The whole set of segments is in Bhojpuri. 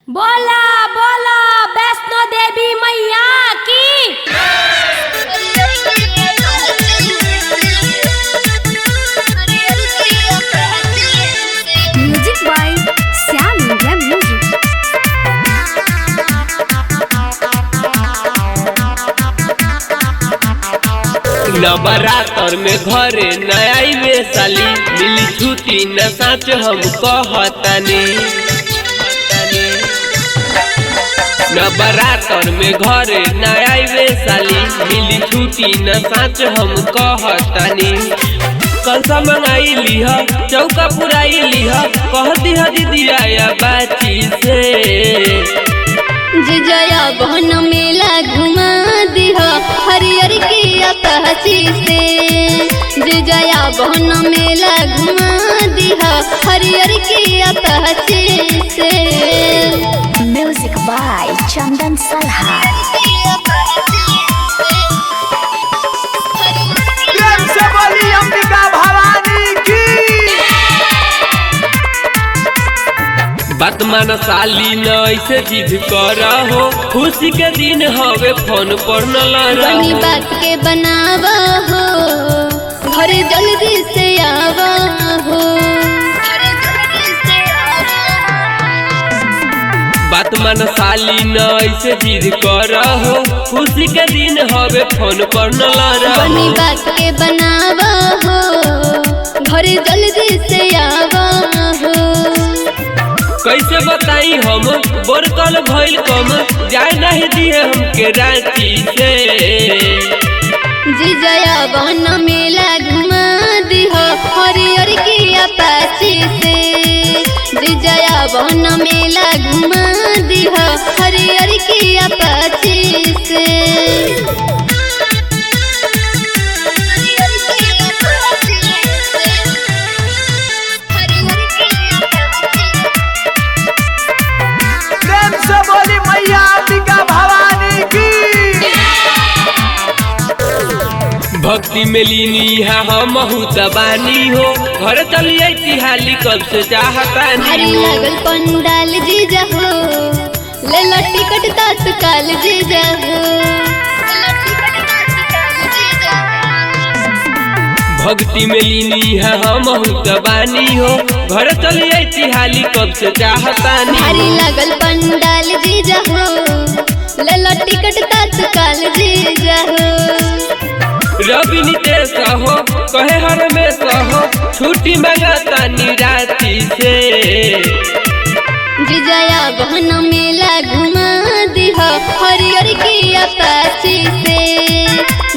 बोला बोला वैष्णो देवी मैया की। Music by Shyam India music. Navratra में घरे नया साली मिली छुट्टी न साच हम कहतानी। नवरात्र में घरे नया साली मिली छुट्टी न साच हम कहतानी। कलसा मंगाई लीह चौका पुराई लीह कह दिह दीदिया बाची से। जिजया बहन मेला घुमा दिह हरियर की अपहसी से। जिजया बहन मेला घुमा दिह हरियर की अपहसी से। म्यूजिक बाय चंदन सलहा। प्रेम से बोली अंबिका भवानी की। बात मान साली न ऐसे जिद कर हो, खुशी के दिन हवे फोन पर न बनी बात के बनावा हो, घर जल्दी से आवा हो। बात मान साली न ऐसे जिद कर हो, खुशी के दिन हवे फोन पर न बनी बात के बनावा हो, घर जल्दी से आवा हो। कैसे बताई हम बोरकल भइल कम जाए नहीं दिए हमके रांची से। जिजया बहन मेला घुमा दिह हरियर की अपाची से। जिजया बहन मेला घुमा दिह हरियर की अपाची से। प्रेम से बोली मैया अंबिका भवानी की। भक्ति में लीनी है हम दबानी हो, घर चलिए तिहाली कब से चाहतानी। भारी लागल पंडाल जीजा हो, ले लो टिकट तत्काल जीजा हो। भक्ति में लीनी है हम दबानी हो, घर चलिए तिहाली कब से चाहतानी। भारी लागल पंडाल जीजा हो, ले लो टिकट तत्काल जीजा हो। रवि नितेश हो कहे हर में हो, छुट्टी मंगातानी राती से। जिजया बहन मेला घुमा दिह हरियर की अपाची से।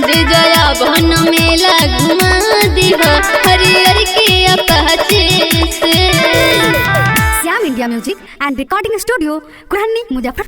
जिजया बहन मेला घुमा दिह हरियर की अपाची से। Shyam India music and recording studio Kurhani Muzaffarpur.